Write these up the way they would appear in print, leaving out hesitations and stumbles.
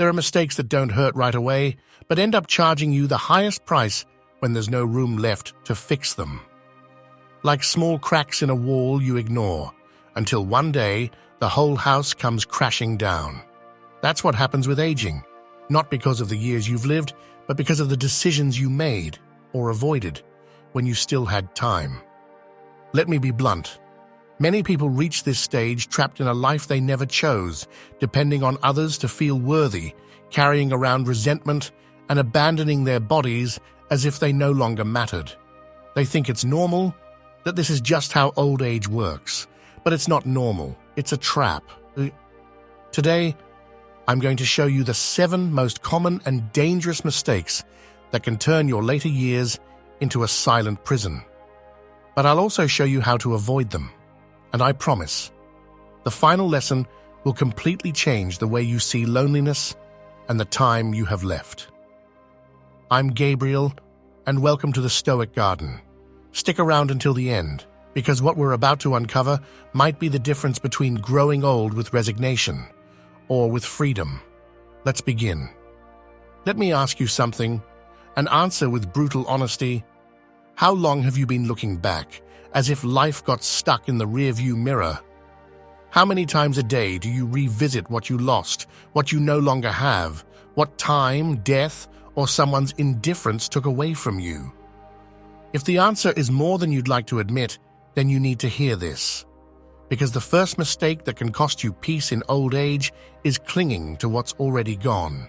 There are mistakes that don't hurt right away, but end up charging you the highest price when there's no room left to fix them. Like small cracks in a wall you ignore, until one day the whole house comes crashing down. That's what happens with aging, not because of the years you've lived, but because of the decisions you made or avoided when you still had time. Let me be blunt. Many people reach this stage trapped in a life they never chose, depending on others to feel worthy, carrying around resentment and abandoning their bodies as if they no longer mattered. They think it's normal, that this is just how old age works. But it's not normal. It's a trap. Today, I'm going to show you the 7 most common and dangerous mistakes that can turn your later years into a silent prison. But I'll also show you how to avoid them. And I promise, the final lesson will completely change the way you see loneliness and the time you have left. I'm Gabriel, and welcome to the Stoic Garden. Stick around until the end, because what we're about to uncover might be the difference between growing old with resignation or with freedom. Let's begin. Let me ask you something, and answer with brutal honesty. How long have you been looking back, as if life got stuck in the rearview mirror? How many times a day do you revisit what you lost, what you no longer have, what time, death, or someone's indifference took away from you? If the answer is more than you'd like to admit, then you need to hear this. Because the first mistake that can cost you peace in old age is clinging to what's already gone.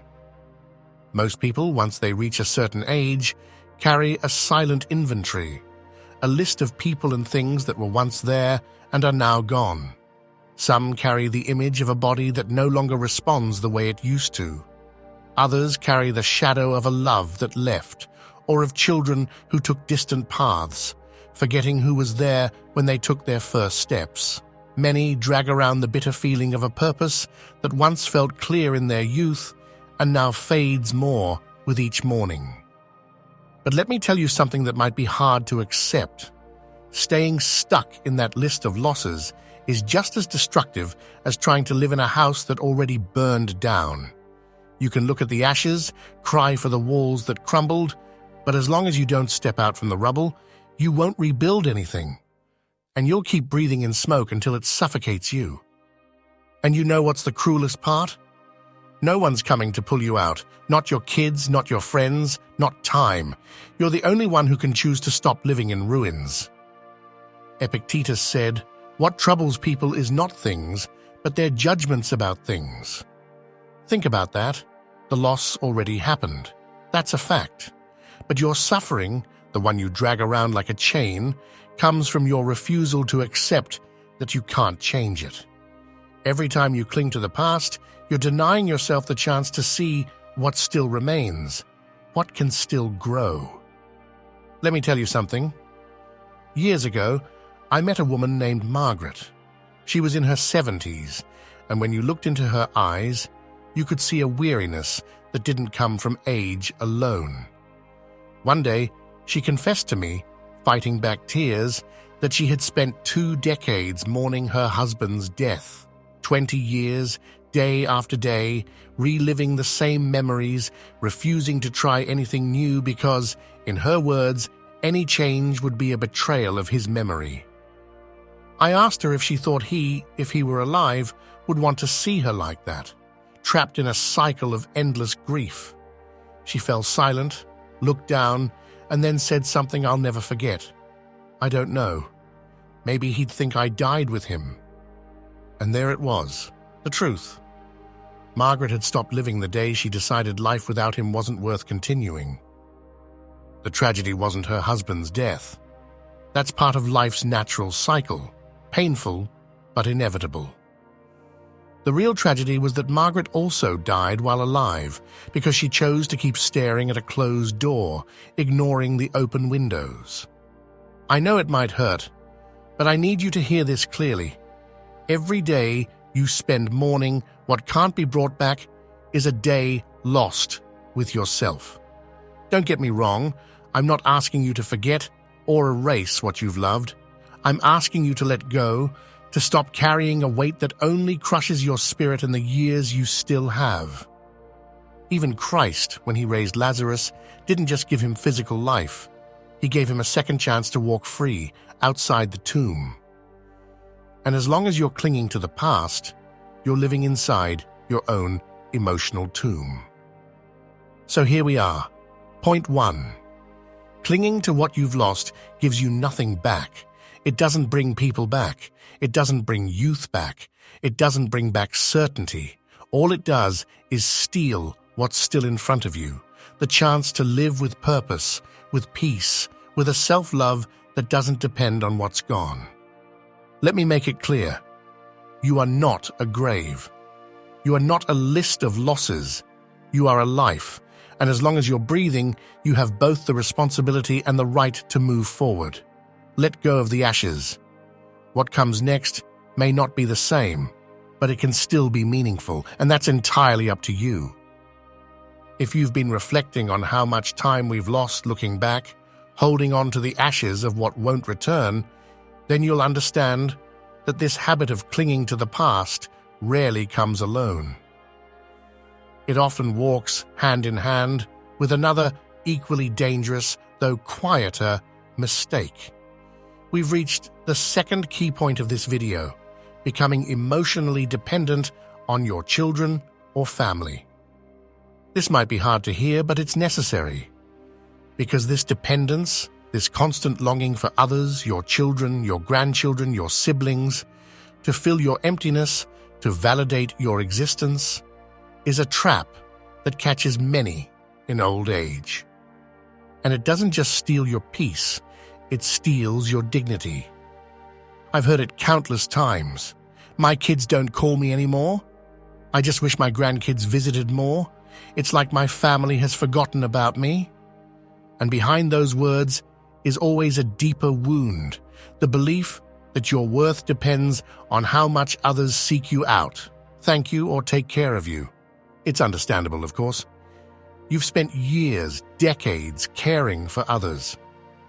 Most people, once they reach a certain age, carry a silent inventory, a list of people and things that were once there and are now gone. Some carry the image of a body that no longer responds the way it used to. Others carry the shadow of a love that left, or of children who took distant paths, forgetting who was there when they took their first steps. Many drag around the bitter feeling of a purpose that once felt clear in their youth and now fades more with each morning. But let me tell you something that might be hard to accept. Staying stuck in that list of losses is just as destructive as trying to live in a house that already burned down. You can look at the ashes, cry for the walls that crumbled, but as long as you don't step out from the rubble, you won't rebuild anything. And you'll keep breathing in smoke until it suffocates you. And you know what's the cruelest part? No one's coming to pull you out. Not your kids, not your friends, not time. You're the only one who can choose to stop living in ruins. Epictetus said, "What troubles people is not things, but their judgments about things." Think about that. The loss already happened. That's a fact. But your suffering, the one you drag around like a chain, comes from your refusal to accept that you can't change it. Every time you cling to the past, you're denying yourself the chance to see what still remains, what can still grow. Let me tell you something. Years ago, I met a woman named Margaret. She was in her 70s, and when you looked into her eyes, you could see a weariness that didn't come from age alone. One day, she confessed to me, fighting back tears, that she had spent 2 decades mourning her husband's death. 20 years, day after day, reliving the same memories, refusing to try anything new because, in her words, any change would be a betrayal of his memory. I asked her if she thought he, if he were alive, would want to see her like that, trapped in a cycle of endless grief. She fell silent, looked down, and then said something I'll never forget. "I don't know. Maybe he'd think I died with him." And there it was, the truth. Margaret had stopped living the day she decided life without him wasn't worth continuing. The tragedy wasn't her husband's death. That's part of life's natural cycle, painful but inevitable. The real tragedy was that Margaret also died while alive because she chose to keep staring at a closed door, ignoring the open windows. I know it might hurt, but I need you to hear this clearly. Every day you spend mourning what can't be brought back is a day lost with yourself. Don't get me wrong, I'm not asking you to forget or erase what you've loved. I'm asking you to let go, to stop carrying a weight that only crushes your spirit in the years you still have. Even Christ, when he raised Lazarus, didn't just give him physical life. He gave him a second chance to walk free outside the tomb. And as long as you're clinging to the past, you're living inside your own emotional tomb. So here we are. Point 1. Clinging to what you've lost gives you nothing back. It doesn't bring people back. It doesn't bring youth back. It doesn't bring back certainty. All it does is steal what's still in front of you, the chance to live with purpose, with peace, with a self-love that doesn't depend on what's gone. Let me make it clear. You are not a grave. You are not a list of losses. You are a life, and as long as you're breathing, you have both the responsibility and the right to move forward. Let go of the ashes. What comes next may not be the same, but it can still be meaningful, and that's entirely up to you. If you've been reflecting on how much time we've lost looking back, holding on to the ashes of what won't return, then you'll understand that this habit of clinging to the past rarely comes alone. It often walks hand in hand with another equally dangerous, though quieter, mistake. We've reached the second key point of this video, becoming emotionally dependent on your children or family. This might be hard to hear, but it's necessary. Because this dependence, this constant longing for others, your children, your grandchildren, your siblings, to fill your emptiness, to validate your existence, is a trap that catches many in old age. And it doesn't just steal your peace, it steals your dignity. I've heard it countless times. My kids don't call me anymore. I just wish my grandkids visited more. It's like my family has forgotten about me. And behind those words is always a deeper wound, the belief that your worth depends on how much others seek you out, thank you, or take care of you. It's understandable, of course. You've spent years, decades caring for others,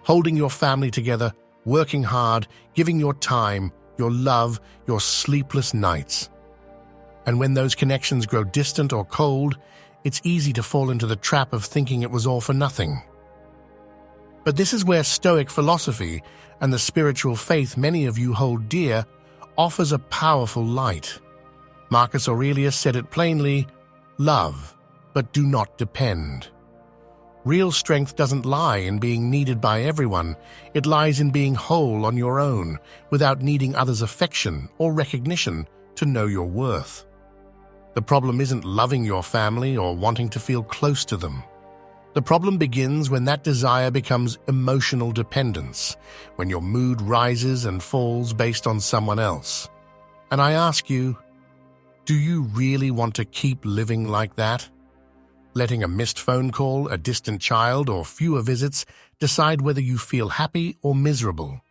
holding your family together, working hard, giving your time, your love, your sleepless nights. And when those connections grow distant or cold, it's easy to fall into the trap of thinking it was all for nothing. But this is where Stoic philosophy and the spiritual faith many of you hold dear offers a powerful light. Marcus Aurelius said it plainly, "Love, but do not depend." Real strength doesn't lie in being needed by everyone. It lies in being whole on your own, without needing others' affection or recognition to know your worth. The problem isn't loving your family or wanting to feel close to them. The problem begins when that desire becomes emotional dependence, when your mood rises and falls based on someone else. And I ask you, do you really want to keep living like that? Letting a missed phone call, a distant child, or fewer visits decide whether you feel happy or miserable.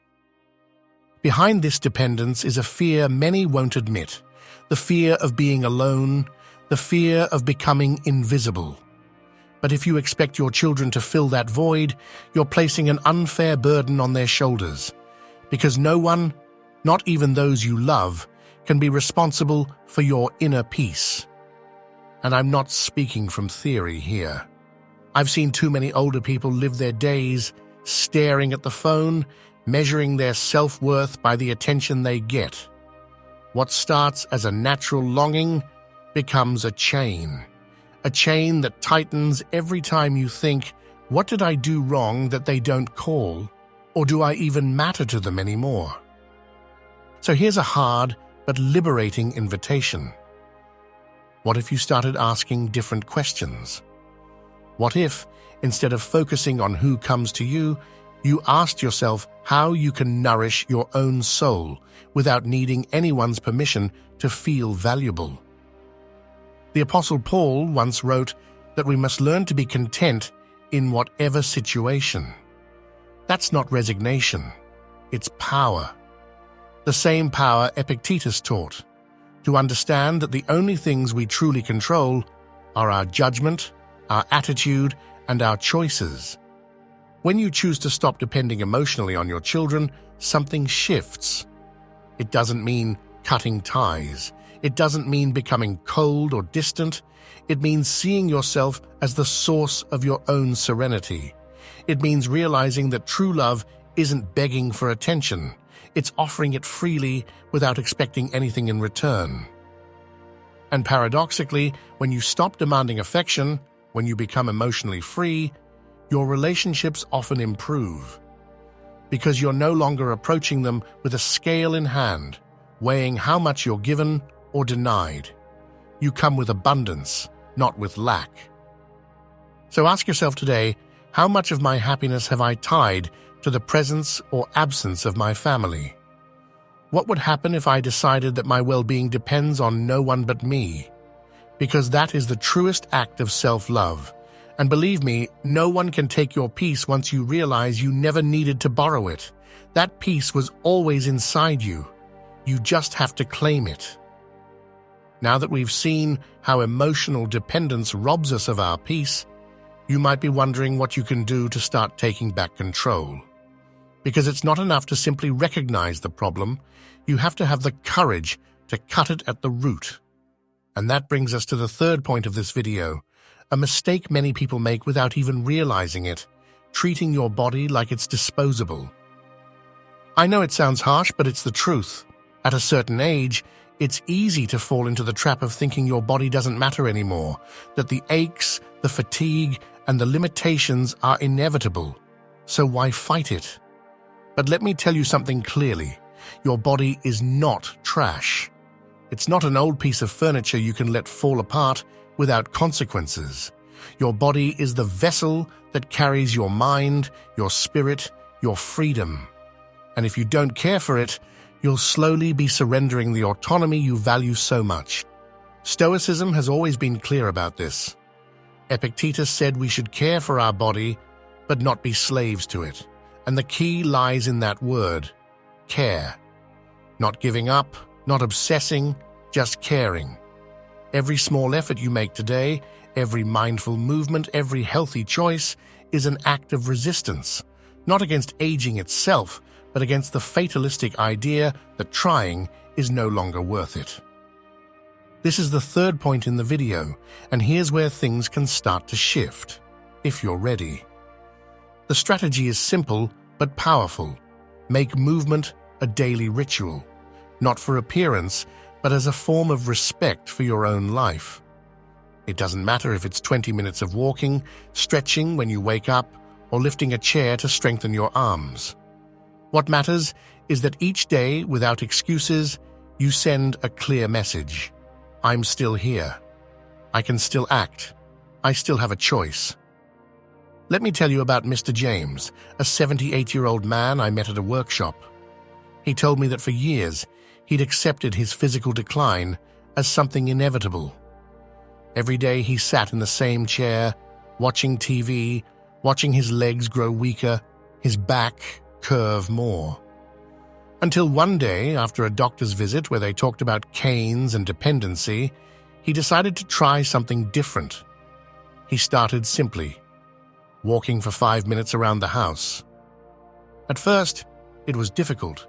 Behind this dependence is a fear many won't admit, the fear of being alone, the fear of becoming invisible. But if you expect your children to fill that void, you're placing an unfair burden on their shoulders, because no one, not even those you love, can be responsible for your inner peace. And I'm not speaking from theory here. I've seen too many older people live their days staring at the phone, measuring their self-worth by the attention they get. What starts as a natural longing becomes a chain that tightens every time you think, what did I do wrong that they don't call, or do I even matter to them anymore? So here's a hard but liberating invitation. What if you started asking different questions? What if, instead of focusing on who comes to you, you asked yourself how you can nourish your own soul without needing anyone's permission to feel valuable? The Apostle Paul once wrote that we must learn to be content in whatever situation. That's not resignation, it's power. The same power Epictetus taught, to understand that the only things we truly control are our judgment, our attitude, and our choices. When you choose to stop depending emotionally on your children, something shifts. It doesn't mean cutting ties. It doesn't mean becoming cold or distant. It means seeing yourself as the source of your own serenity. It means realizing that true love isn't begging for attention. It's offering it freely without expecting anything in return. And paradoxically, when you stop demanding affection, when you become emotionally free, your relationships often improve. Because you're no longer approaching them with a scale in hand, weighing how much you're given or denied. You come with abundance, not with lack. So ask yourself today, how much of my happiness have I tied to the presence or absence of my family? What would happen if I decided that my well-being depends on no one but me? Because that is the truest act of self-love. And believe me, no one can take your peace once you realize you never needed to borrow it. That peace was always inside you. You just have to claim it. Now that we've seen how emotional dependence robs us of our peace, you might be wondering what you can do to start taking back control. Because it's not enough to simply recognize the problem, you have to have the courage to cut it at the root. And that brings us to the third point of this video, a mistake many people make without even realizing it, treating your body like it's disposable. I know it sounds harsh, but it's the truth. At a certain age, it's easy to fall into the trap of thinking your body doesn't matter anymore, that the aches, the fatigue, and the limitations are inevitable. So why fight it? But let me tell you something clearly. Your body is not trash. It's not an old piece of furniture you can let fall apart without consequences. Your body is the vessel that carries your mind, your spirit, your freedom. And if you don't care for it, you'll slowly be surrendering the autonomy you value so much. Stoicism has always been clear about this. Epictetus said we should care for our body, but not be slaves to it. And the key lies in that word, care. Not giving up, not obsessing, just caring. Every small effort you make today, every mindful movement, every healthy choice is an act of resistance, not against aging itself, but against the fatalistic idea that trying is no longer worth it. This is the third point in the video, and here's where things can start to shift, if you're ready. The strategy is simple but powerful. Make movement a daily ritual, not for appearance, but as a form of respect for your own life. It doesn't matter if it's 20 minutes of walking, stretching when you wake up, or lifting a chair to strengthen your arms. What matters is that each day, without excuses, you send a clear message. I'm still here. I can still act. I still have a choice. Let me tell you about Mr. James, a 78-year-old man I met at a workshop. He told me that for years, he'd accepted his physical decline as something inevitable. Every day he sat in the same chair, watching TV, watching his legs grow weaker, his back curve more. Until one day, after a doctor's visit where they talked about canes and dependency, he decided to try something different. He started simply, walking for 5 minutes around the house. At first, it was difficult,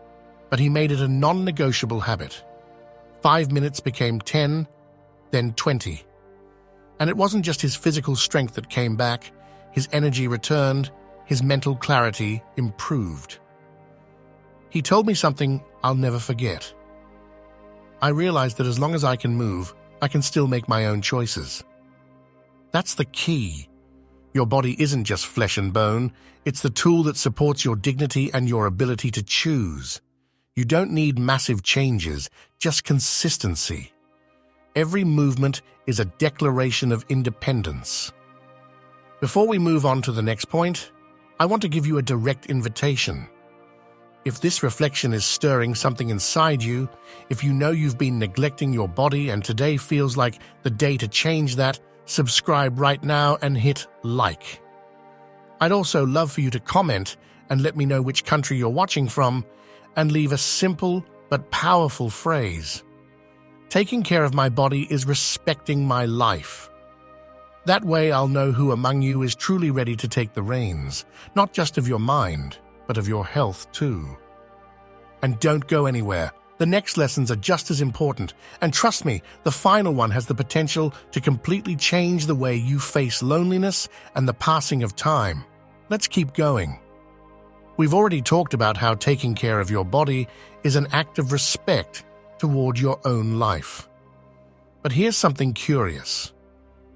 but he made it a non-negotiable habit. 5 minutes became 10, then 20. And it wasn't just his physical strength that came back, his energy returned, his mental clarity improved. He told me something I'll never forget. I realized that as long as I can move, I can still make my own choices. That's the key. Your body isn't just flesh and bone, it's the tool that supports your dignity and your ability to choose. You don't need massive changes, just consistency. Every movement is a declaration of independence. Before we move on to the next point, I want to give you a direct invitation. If this reflection is stirring something inside you, if you know you've been neglecting your body and today feels like the day to change that, subscribe right now and hit like. I'd also love for you to comment and let me know which country you're watching from, and leave a simple but powerful phrase. Taking care of my body is respecting my life. That way I'll know who among you is truly ready to take the reins, not just of your mind, but of your health too. And don't go anywhere. The next lessons are just as important, and trust me, the final one has the potential to completely change the way you face loneliness and the passing of time. Let's keep going. We've already talked about how taking care of your body is an act of respect toward your own life. But here's something curious.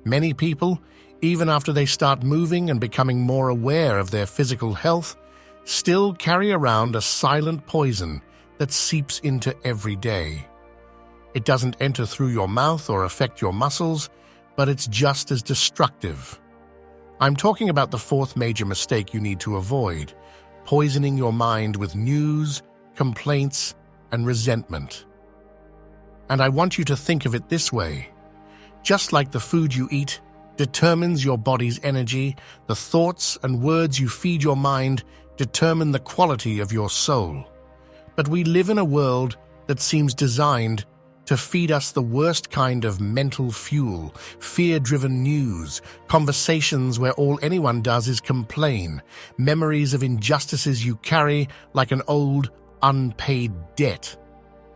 Many people, even after they start moving and becoming more aware of their physical health, still carry around a silent poison that seeps into every day. It doesn't enter through your mouth or affect your muscles, but it's just as destructive. I'm talking about the fourth major mistake you need to avoid: poisoning your mind with news, complaints, and resentment. And I want you to think of it this way. Just like the food you eat determines your body's energy, the thoughts and words you feed your mind determine the quality of your soul. But we live in a world that seems designed to feed us the worst kind of mental fuel, fear-driven news, conversations where all anyone does is complain, memories of injustices you carry like an old, unpaid debt.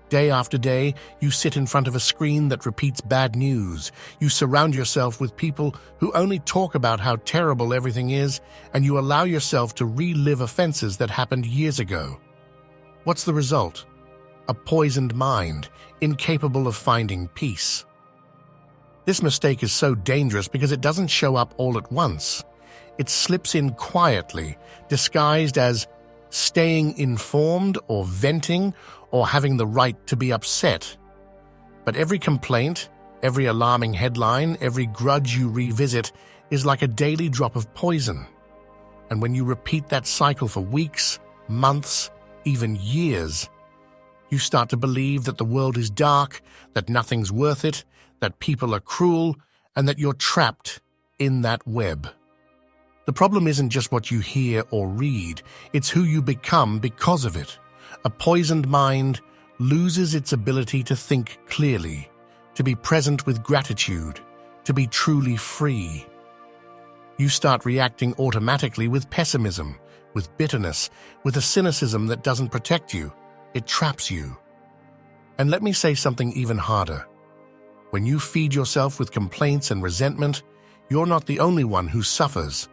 Day after day, you sit in front of a screen that repeats bad news. You surround yourself with people who only talk about how terrible everything is, and you allow yourself to relive offenses that happened years ago. What's the result? A poisoned mind, incapable of finding peace. This mistake is so dangerous because it doesn't show up all at once. It slips in quietly, disguised as staying informed or venting or having the right to be upset. But every complaint, every alarming headline, every grudge you revisit is like a daily drop of poison. And when you repeat that cycle for weeks, months, even years, you start to believe that the world is dark, that nothing's worth it, that people are cruel, and that you're trapped in that web. The problem isn't just what you hear or read, it's who you become because of it. A poisoned mind loses its ability to think clearly, to be present with gratitude, to be truly free. You start reacting automatically with pessimism, with bitterness, with a cynicism that doesn't protect you. It traps you. And let me say something even harder. When you feed yourself with complaints and resentment, you're not the only one who suffers.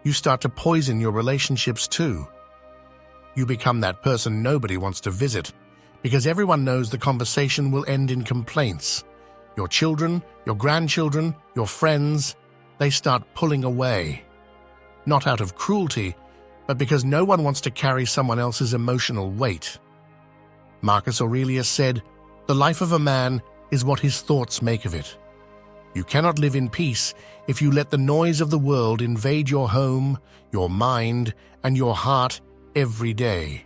You start to poison your relationships too. You become that person nobody wants to visit, because everyone knows the conversation will end in complaints. Your children, your grandchildren, your friends, they start pulling away. Not out of cruelty, but because no one wants to carry someone else's emotional weight. Marcus Aurelius said, "The life of a man is what his thoughts make of it." You cannot live in peace if you let the noise of the world invade your home, your mind, and your heart every day.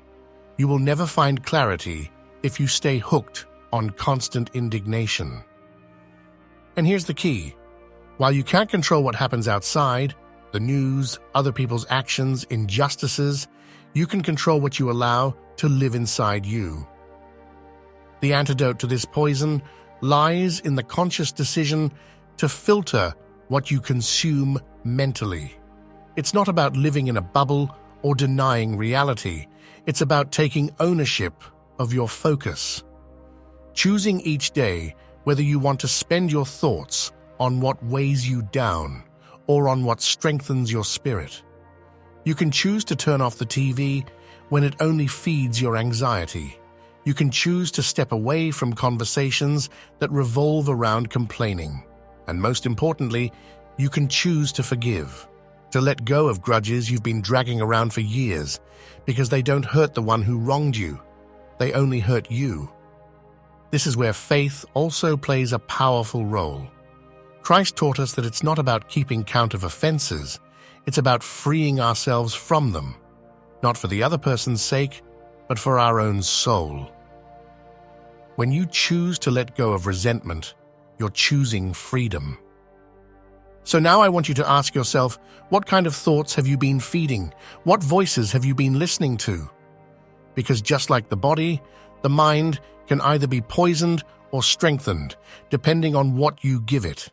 You will never find clarity if you stay hooked on constant indignation. And here's the key. While you can't control what happens outside, the news, other people's actions, injustices, you can control what you allow to live inside you. The antidote to this poison lies in the conscious decision to filter what you consume mentally. It's not about living in a bubble or denying reality. It's about taking ownership of your focus. Choosing each day whether you want to spend your thoughts on what weighs you down or on what strengthens your spirit. You can choose to turn off the TV when it only feeds your anxiety. You can choose to step away from conversations that revolve around complaining. And most importantly, you can choose to forgive, to let go of grudges you've been dragging around for years, because they don't hurt the one who wronged you. They only hurt you. This is where faith also plays a powerful role. Christ taught us that it's not about keeping count of offenses, it's about freeing ourselves from them, not for the other person's sake, but for our own soul. When you choose to let go of resentment, you're choosing freedom. So now I want you to ask yourself, what kind of thoughts have you been feeding? What voices have you been listening to? Because just like the body, the mind can either be poisoned or strengthened, depending on what you give it.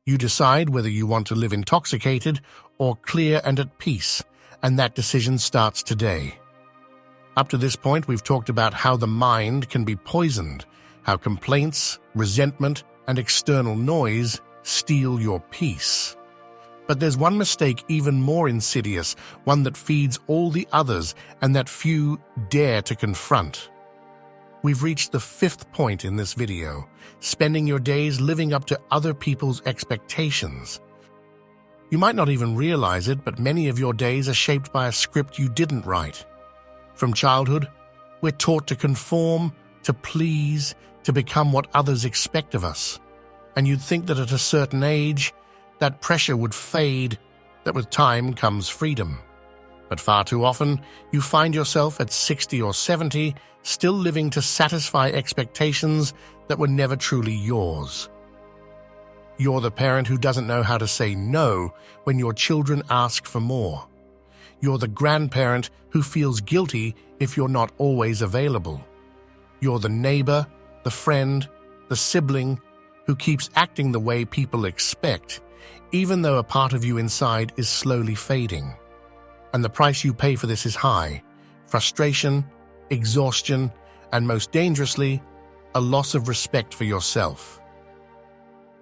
You decide whether you want to live intoxicated or clear and at peace, and that decision starts today. Up to this point, we've talked about how the mind can be poisoned, how complaints, resentment, and external noise steal your peace. But there's one mistake even more insidious, one that feeds all the others and that few dare to confront. We've reached the 5th point in this video, spending your days living up to other people's expectations. You might not even realize it, but many of your days are shaped by a script you didn't write. From childhood, we're taught to conform, to please, to become what others expect of us. And you'd think that at a certain age, that pressure would fade, that with time comes freedom. But far too often, you find yourself at 60 or 70, still living to satisfy expectations that were never truly yours. You're the parent who doesn't know how to say no when your children ask for more. You're the grandparent who feels guilty if you're not always available. You're the neighbor, the friend, the sibling who keeps acting the way people expect, even though a part of you inside is slowly fading. And the price you pay for this is high: frustration, exhaustion, and most dangerously, a loss of respect for yourself.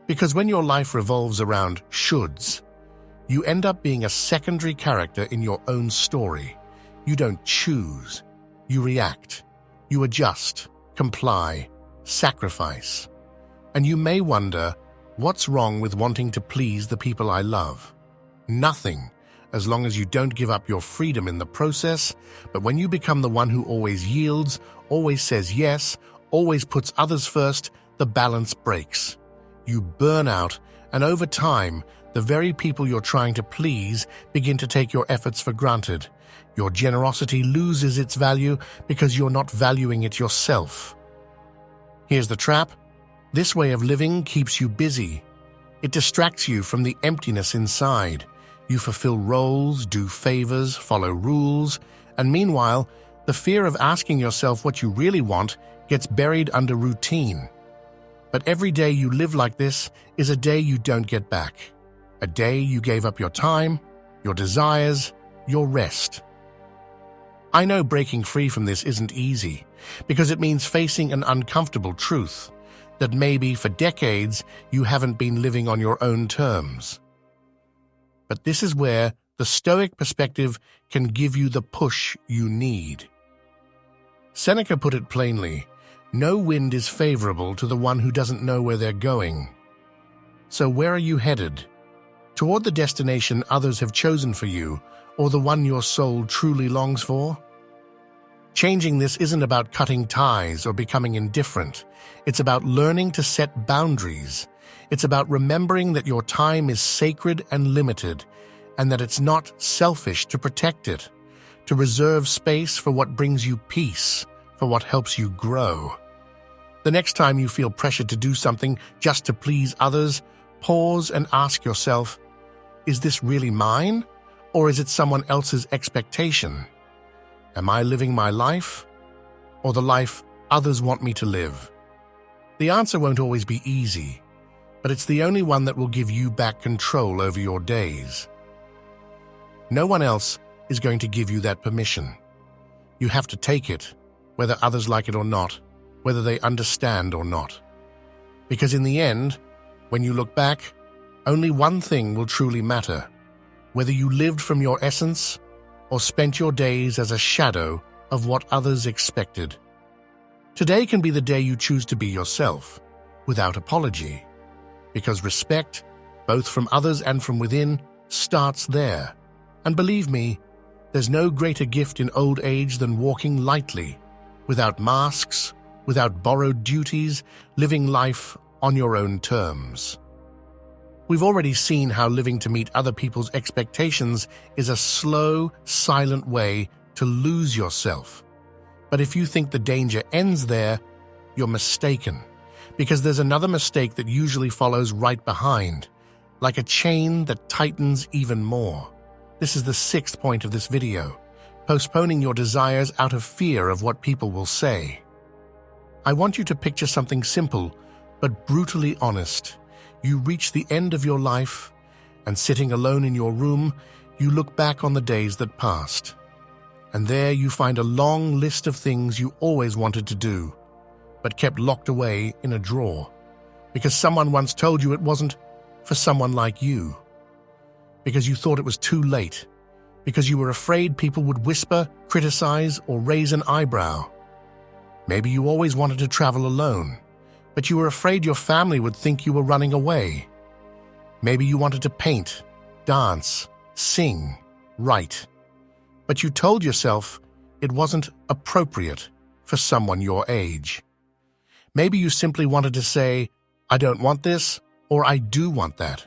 Because when your life revolves around shoulds, you end up being a secondary character in your own story. You don't choose. You react. You adjust, comply, sacrifice. And you may wonder, what's wrong with wanting to please the people I love? Nothing, as long as you don't give up your freedom in the process. But when you become the one who always yields, always says yes, always puts others first, the balance breaks. You burn out, and over time, the very people you're trying to please begin to take your efforts for granted. Your generosity loses its value because you're not valuing it yourself. Here's the trap. This way of living keeps you busy. It distracts you from the emptiness inside. You fulfill roles, do favors, follow rules, and meanwhile, the fear of asking yourself what you really want gets buried under routine. But every day you live like this is a day you don't get back. A day you gave up your time, your desires, your rest. I know breaking free from this isn't easy, because it means facing an uncomfortable truth, that maybe for decades you haven't been living on your own terms. But this is where the Stoic perspective can give you the push you need. Seneca put it plainly, no wind is favorable to the one who doesn't know where they're going. So where are you headed? Toward the destination others have chosen for you, or the one your soul truly longs for? Changing this isn't about cutting ties or becoming indifferent. It's about learning to set boundaries. It's about remembering that your time is sacred and limited, and that it's not selfish to protect it, to reserve space for what brings you peace, for what helps you grow. The next time you feel pressured to do something just to please others, pause and ask yourself, is this really mine, or is it someone else's expectation? Am I living my life, or the life others want me to live? The answer won't always be easy, but it's the only one that will give you back control over your days. No one else is going to give you that permission. You have to take it, whether others like it or not, whether they understand or not. Because in the end, when you look back, only one thing will truly matter, whether you lived from your essence or spent your days as a shadow of what others expected. Today can be the day you choose to be yourself, without apology, because respect, both from others and from within, starts there. And believe me, there's no greater gift in old age than walking lightly, without masks, without borrowed duties, living life on your own terms. We've already seen how living to meet other people's expectations is a slow, silent way to lose yourself. But if you think the danger ends there, you're mistaken, because there's another mistake that usually follows right behind, like a chain that tightens even more. This is the 6th point of this video, postponing your desires out of fear of what people will say. I want you to picture something simple, but brutally honest. You reach the end of your life, and sitting alone in your room, you look back on the days that passed. And there you find a long list of things you always wanted to do, but kept locked away in a drawer, because someone once told you it wasn't for someone like you, because you thought it was too late, because you were afraid people would whisper, criticize, or raise an eyebrow. Maybe you always wanted to travel alone, but you were afraid your family would think you were running away. Maybe you wanted to paint, dance, sing, write, but you told yourself it wasn't appropriate for someone your age. Maybe you simply wanted to say, "I don't want this," or "I do want that,"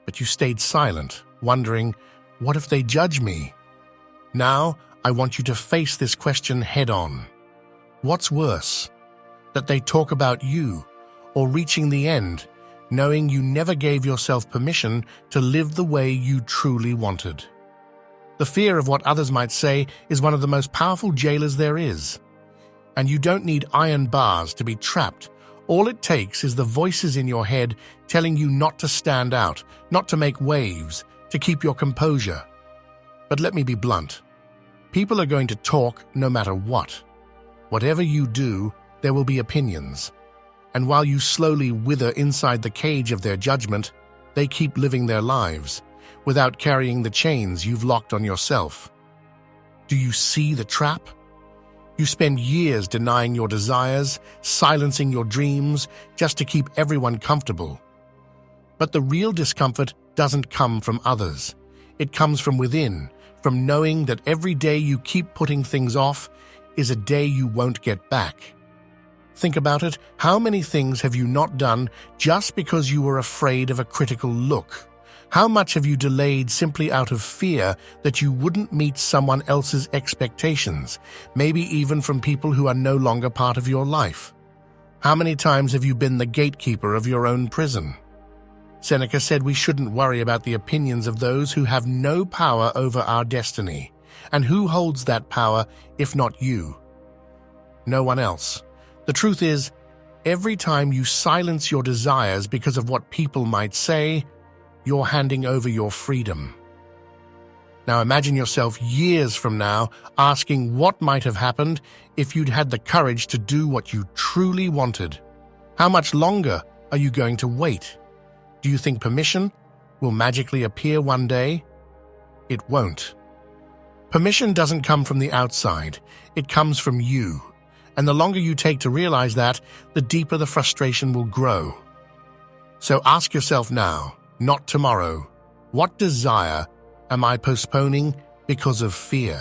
but you stayed silent, wondering, what if they judge me? Now, I want you to face this question head-on. What's worse, that they talk about you, or reaching the end, knowing you never gave yourself permission to live the way you truly wanted? The fear of what others might say is one of the most powerful jailers there is. And you don't need iron bars to be trapped. All it takes is the voices in your head telling you not to stand out, not to make waves, to keep your composure. But let me be blunt. People are going to talk no matter what. Whatever you do, there will be opinions. And while you slowly wither inside the cage of their judgment, they keep living their lives, without carrying the chains you've locked on yourself. Do you see the trap? You spend years denying your desires, silencing your dreams, just to keep everyone comfortable. But the real discomfort doesn't come from others. It comes from within, from knowing that every day you keep putting things off is a day you won't get back. Think about it. How many things have you not done just because you were afraid of a critical look? How much have you delayed simply out of fear that you wouldn't meet someone else's expectations, maybe even from people who are no longer part of your life? How many times have you been the gatekeeper of your own prison? Seneca said we shouldn't worry about the opinions of those who have no power over our destiny. And who holds that power if not you? No one else. The truth is, every time you silence your desires because of what people might say, you're handing over your freedom. Now imagine yourself years from now asking what might have happened if you'd had the courage to do what you truly wanted. How much longer are you going to wait? Do you think permission will magically appear one day? It won't. Permission doesn't come from the outside, it comes from you. And the longer you take to realize that, the deeper the frustration will grow. So ask yourself now, not tomorrow, what desire am I postponing because of fear?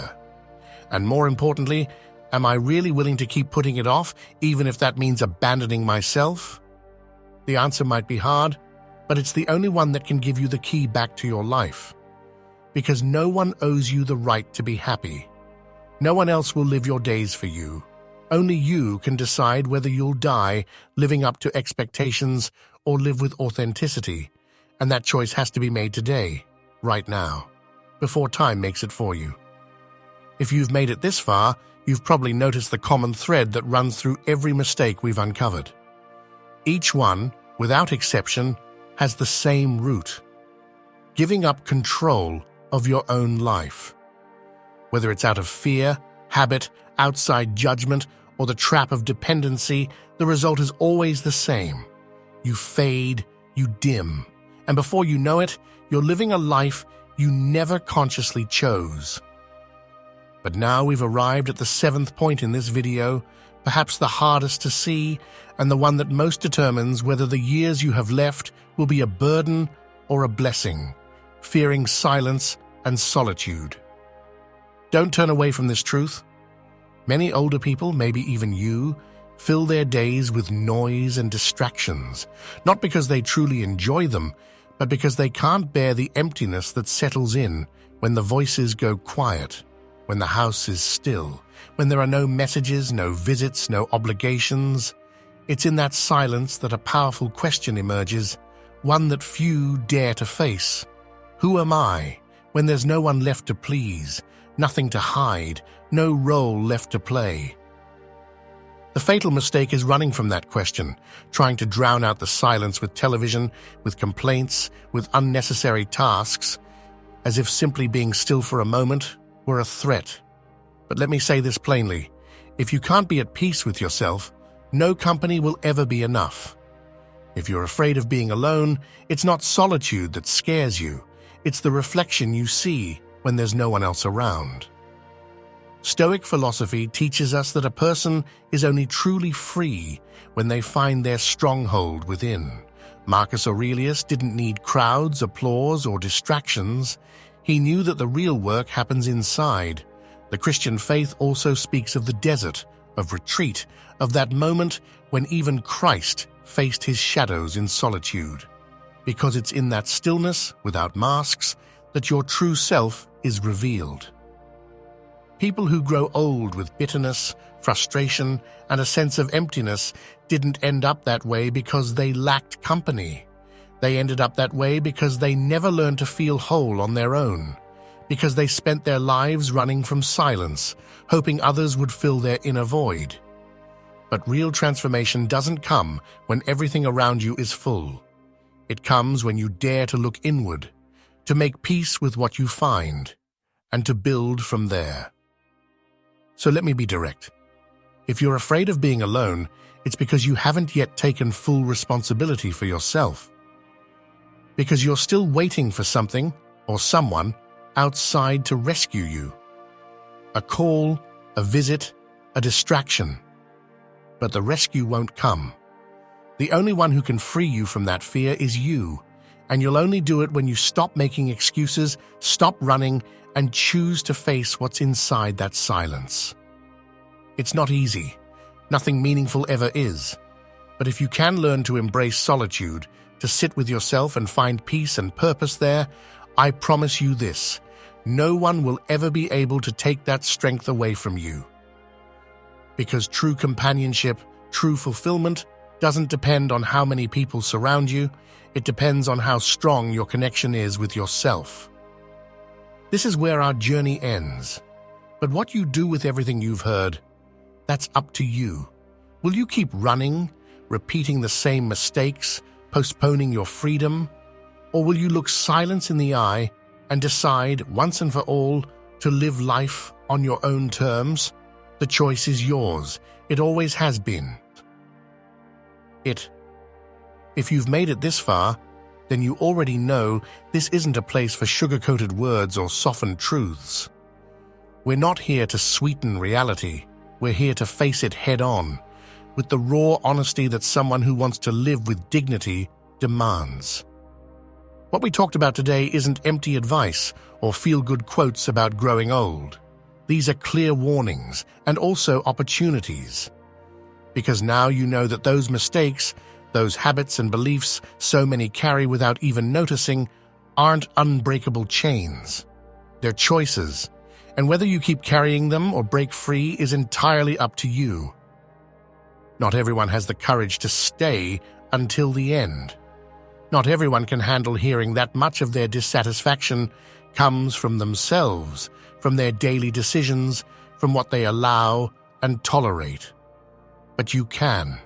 And more importantly, am I really willing to keep putting it off, even if that means abandoning myself? The answer might be hard, but it's the only one that can give you the key back to your life. Because no one owes you the right to be happy. No one else will live your days for you. Only you can decide whether you'll die living up to expectations or live with authenticity. And that choice has to be made today, right now, before time makes it for you. If you've made it this far, you've probably noticed the common thread that runs through every mistake we've uncovered. Each one, without exception, has the same root: giving up control of your own life. Whether it's out of fear, habit, outside judgment, or the trap of dependency, the result is always the same. You fade, you dim, and before you know it, you're living a life you never consciously chose. But now we've arrived at the 7th point in this video, perhaps the hardest to see, and the one that most determines whether the years you have left will be a burden or a blessing: fearing silence and solitude. Don't turn away from this truth. Many older people, maybe even you, fill their days with noise and distractions, not because they truly enjoy them, but because they can't bear the emptiness that settles in when the voices go quiet, when the house is still, when there are no messages, no visits, no obligations. It's in that silence that a powerful question emerges, one that few dare to face. Who am I when there's no one left to please, nothing to hide, no role left to play? The fatal mistake is running from that question, trying to drown out the silence with television, with complaints, with unnecessary tasks, as if simply being still for a moment were a threat. But let me say this plainly. If you can't be at peace with yourself, no company will ever be enough. If you're afraid of being alone, it's not solitude that scares you. It's the reflection you see when there's no one else around. Stoic philosophy teaches us that a person is only truly free when they find their stronghold within. Marcus Aurelius didn't need crowds, applause, or distractions. He knew that the real work happens inside. The Christian faith also speaks of the desert, of retreat, of that moment when even Christ faced his shadows in solitude. Because it's in that stillness, without masks, that your true self is revealed. People who grow old with bitterness, frustration, and a sense of emptiness didn't end up that way because they lacked company. They ended up that way because they never learned to feel whole on their own, because they spent their lives running from silence, hoping others would fill their inner void. But real transformation doesn't come when everything around you is full. It comes when you dare to look inward, to make peace with what you find, and to build from there. So let me be direct. If you're afraid of being alone, it's because you haven't yet taken full responsibility for yourself. Because you're still waiting for something or someone outside to rescue you. A call, a visit, a distraction. But the rescue won't come. The only one who can free you from that fear is you, and you'll only do it when you stop making excuses, stop running, and choose to face what's inside that silence. It's not easy. Nothing meaningful ever is. But if you can learn to embrace solitude, to sit with yourself and find peace and purpose there, I promise you this: no one will ever be able to take that strength away from you. Because true companionship, true fulfillment, doesn't depend on how many people surround you. It depends on how strong your connection is with yourself. This is where our journey ends. But what you do with everything you've heard, that's up to you. Will you keep running, repeating the same mistakes, postponing your freedom? Or will you look silence in the eye and decide, once and for all, to live life on your own terms? The choice is yours. It always has been. If you've made it this far, then you already know this isn't a place for sugar-coated words or softened truths. We're not here to sweeten reality. We're here to face it head-on, with the raw honesty that someone who wants to live with dignity demands. What we talked about today isn't empty advice or feel-good quotes about growing old. These are clear warnings and also opportunities. Because now you know that those mistakes, those habits and beliefs so many carry without even noticing, aren't unbreakable chains. They're choices, and whether you keep carrying them or break free is entirely up to you. Not everyone has the courage to stay until the end. Not everyone can handle hearing that much of their dissatisfaction comes from themselves, from their daily decisions, from what they allow and tolerate. But you can,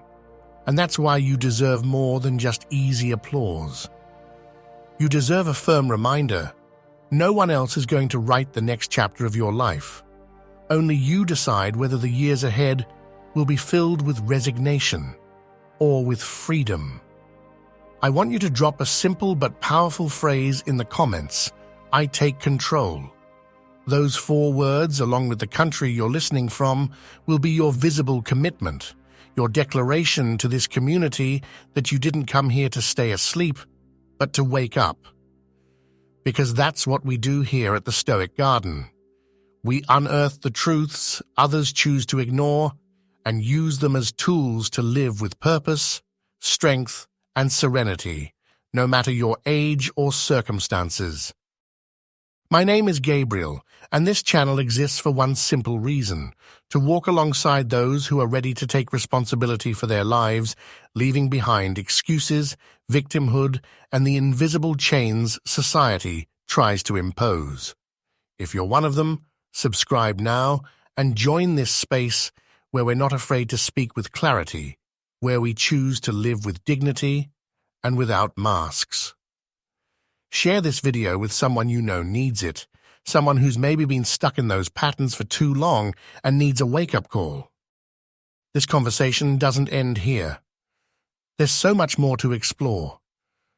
and that's why you deserve more than just easy applause. You deserve a firm reminder. No one else is going to write the next chapter of your life. Only you decide whether the years ahead will be filled with resignation or with freedom. I want you to drop a simple but powerful phrase in the comments: I take control. Those 4 words, along with the country you're listening from, will be your visible commitment, your declaration to this community that you didn't come here to stay asleep, but to wake up. Because that's what we do here at the Stoic Garden. We unearth the truths others choose to ignore and use them as tools to live with purpose, strength, and serenity, no matter your age or circumstances. My name is Gabriel, and this channel exists for one simple reason: to walk alongside those who are ready to take responsibility for their lives, leaving behind excuses, victimhood, and the invisible chains society tries to impose. If you're one of them, subscribe now and join this space where we're not afraid to speak with clarity, where we choose to live with dignity and without masks. Share this video with someone you know needs it, someone who's maybe been stuck in those patterns for too long and needs a wake-up call. This conversation doesn't end here. There's so much more to explore,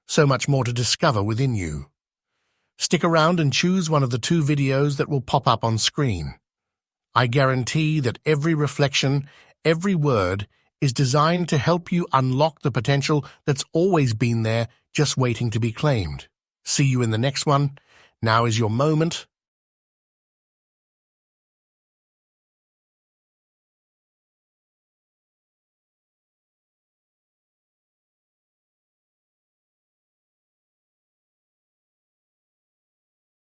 so much more to discover within you. Stick around and choose one of the 2 videos that will pop up on screen. I guarantee that every reflection, every word, is designed to help you unlock the potential that's always been there, just waiting to be claimed. See you in the next one. Now is your moment.